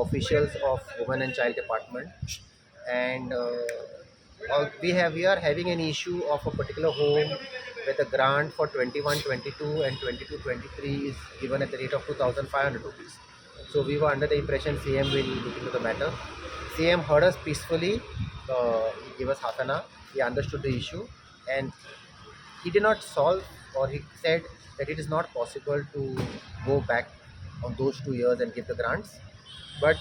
officials of Women and Child Department, and we are having an issue of a particular home where the grant for 21-22 and 22-23 is given at the rate of 2,500 rupees. So we were under the impression CM will look into the matter. CM heard us peacefully. He gave us half an hour. He understood the issue, and he did not solve, or he said that it is not possible to go back on those 2 years and give the grants. But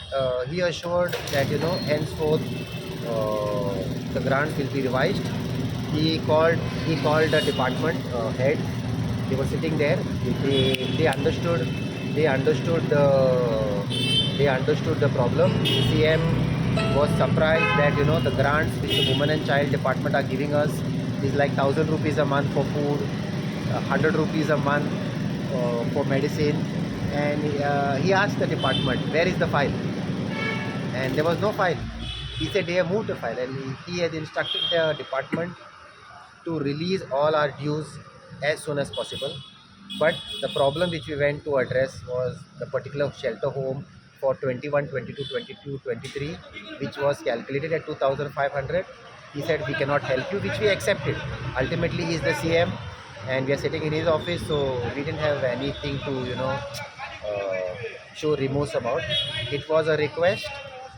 he assured that henceforth the grants will be revised. He called the department head. They were sitting there. They understood. They understood the problem. CM was surprised that the grants which the Women and Child Department are giving us is like 1,000 rupees a month for food, 100 rupees a month for medicine. And he asked the department, where is the file? And there was no file. He said they have moved the file, and he had instructed the department to release all our dues as soon as possible. But the problem which we went to address was the particular shelter home for 21, 22, 22, 23, which was calculated at 2,500. He said we cannot help you, which we accepted. Ultimately, he is the CM, and we are sitting in his office, so we didn't have anything to show remorse about. It was a request,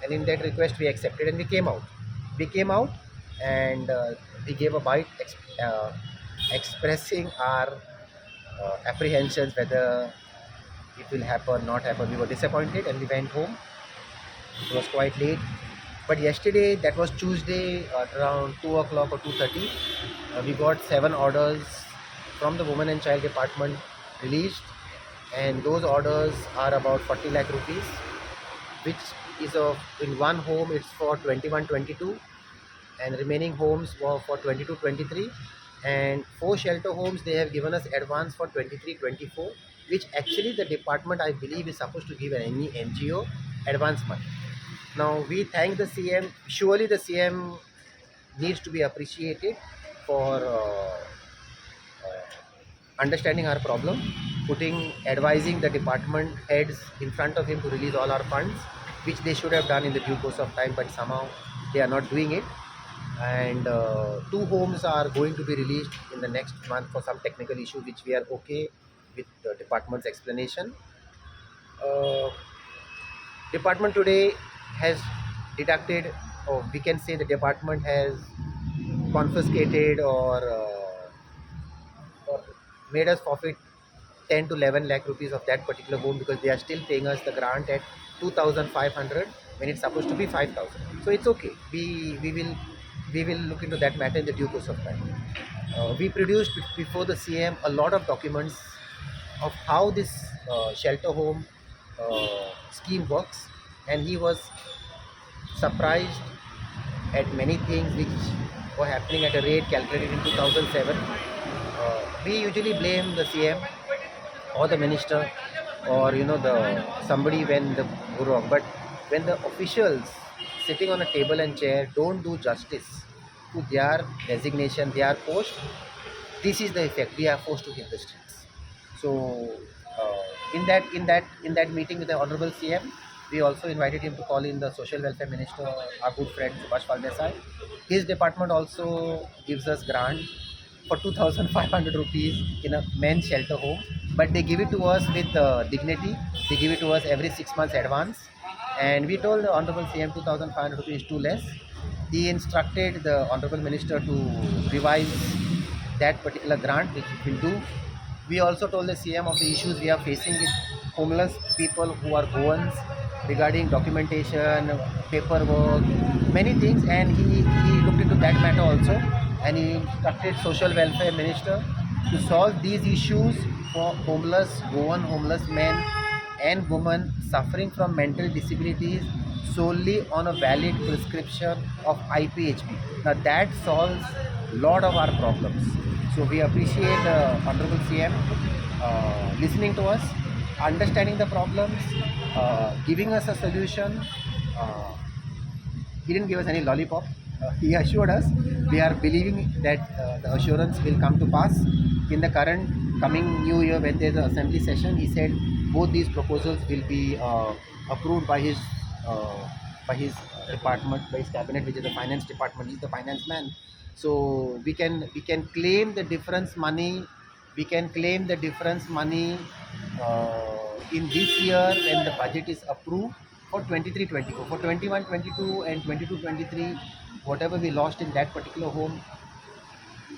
and in that request we accepted, and we came out. We came out, and we gave a bite expressing our apprehensions whether it will happen, not happen. We were disappointed, and we went home. It was quite late. But yesterday, that was Tuesday, around 2 o'clock or 2:30, we got 7 orders from the Women and Child Department released, and those orders are about 40 lakh rupees, which is in one home it's for 21-22, and remaining homes were for 22-23, and 4 shelter homes they have given us advance for 23-24, which actually the department, I believe, is supposed to give any NGO advance money. Now we thank the CM. Surely the CM needs to be appreciated for understanding our problem, advising the department heads in front of him to release all our funds, which they should have done in the due course of time, but somehow they are not doing it. And 2 homes are going to be released in the next month for some technical issue, which we are okay with the department's explanation. Department today has deducted, or we can say the department has confiscated or made us forfeit 10 to 11 lakh rupees of that particular home, because they are still paying us the grant at 2,500 when it's supposed to be 5,000. So it's okay. We will look into that matter in the due course of time. We produced before the CM a lot of documents of how this shelter home scheme works, and he was surprised at many things which were happening at a rate calculated in 2007. We usually blame the CM or the minister or the somebody when the go wrong, but when the officials sitting on a table and chair don't do justice to their designation, their post, this is the effect. We are forced to hit the streets. So in that meeting with the honorable CM, we also invited him to call in the social welfare minister, our good friend Subhash Desai. His department also gives us grant for 2,500 rupees in a men's shelter home, but they give it to us with dignity. They give it to us every 6 months advance, and we told the honorable CM 2,500 rupees is too less. He instructed the honorable minister to revise that particular grant, which we will do. We also told the CM of the issues we are facing with homeless people who are Goans regarding documentation, paperwork, many things, and he looked into that matter also, and he instructed social welfare minister to solve these issues for homeless Goan homeless men and women suffering from mental disabilities solely on a valid prescription of IPHP. Now that solves a lot of our problems. So we appreciate the Honorable CM listening to us, understanding the problems, giving us a solution. He didn't give us any lollipop. He assured us. We are believing that the assurance will come to pass in the coming new year when there is an assembly session. He said both these proposals will be approved by his by his department, by his cabinet, which is the finance department. He's the finance man. So we can claim the difference money. We can claim the difference money in this year when the budget is approved for 23-24. For 21-22 and 22-23, whatever we lost in that particular home,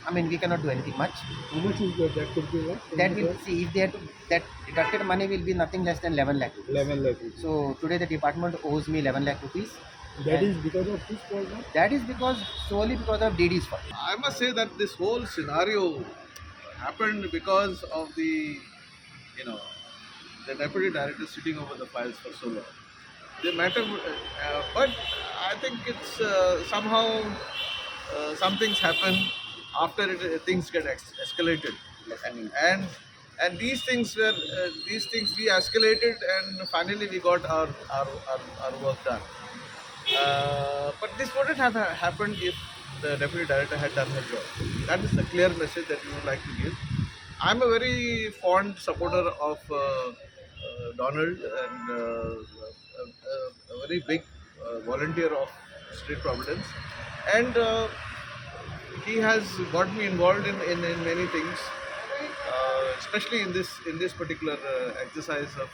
I mean, we cannot do anything much. How much is that could be what? That will see if they have to, that deducted money will be nothing less than 11 lakh rupees. 11 lakh rupees. So today the department owes me 11 lakh rupees. That is because of this program? That is solely because of DD's fault. I must say that this whole scenario happened because of the deputy director sitting over the files for so long. The matter, but I think it's somehow some things happen after things get escalated, and these things we escalated, and finally we got our work done. But this wouldn't have happened if the deputy director had done her job. That is the clear message that we would like to give. I'm a very fond supporter of Donald, and a very big volunteer of Street Providence, and he has got me involved in many things, especially in this particular exercise of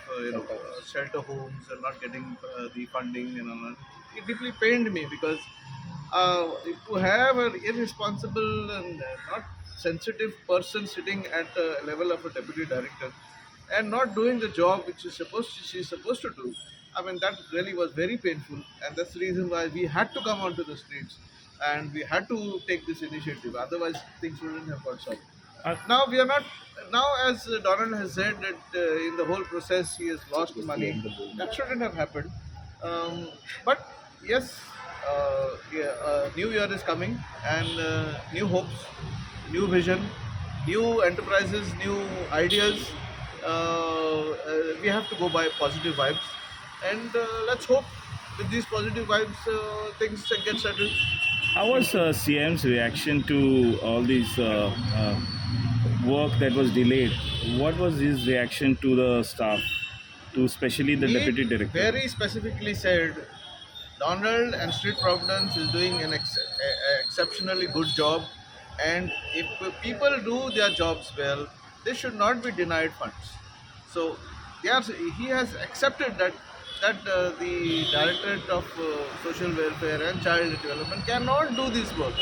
shelter homes and not getting the funding and all that. It deeply pained me because to have an irresponsible and not sensitive person sitting at the level of a deputy director and not doing the job which she's supposed to do. I mean, that really was very painful, and that's the reason why we had to come onto the streets and we had to take this initiative. Otherwise, things wouldn't have got solved. Now we are not. Now, as Donald has said, that in the whole process he has lost money. That shouldn't have happened. But yes, new year is coming, and new hopes, new vision, new enterprises, new ideas. We have to go by positive vibes, and let's hope with these positive vibes things get settled. How was CM's reaction to all these work that was delayed? What was his reaction to the staff, to especially the He deputy director? very specifically said Donald and Street Providence is doing an exceptionally good job, and if people do their jobs well, they should not be denied funds. So he has accepted that the Directorate of Social Welfare and Child Development cannot do this work.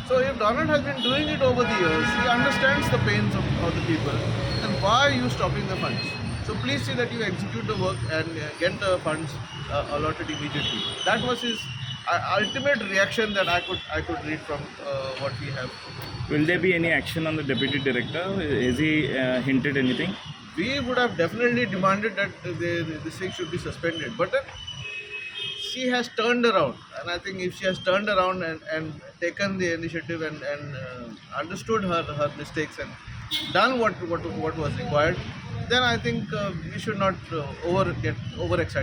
So if Donald has been doing it over the years, he understands the pains of the people, then why are you stopping the funds? So please see that you execute the work and get the funds allotted immediately. That was his ultimate reaction that I could read from what we have. Will there be any action on the deputy director? Has he hinted anything? We would have definitely demanded that this thing should be suspended, but then she has turned around, and I think if she has turned around and taken the initiative and understood her mistakes and done what was required, then I think we should not get overexcited.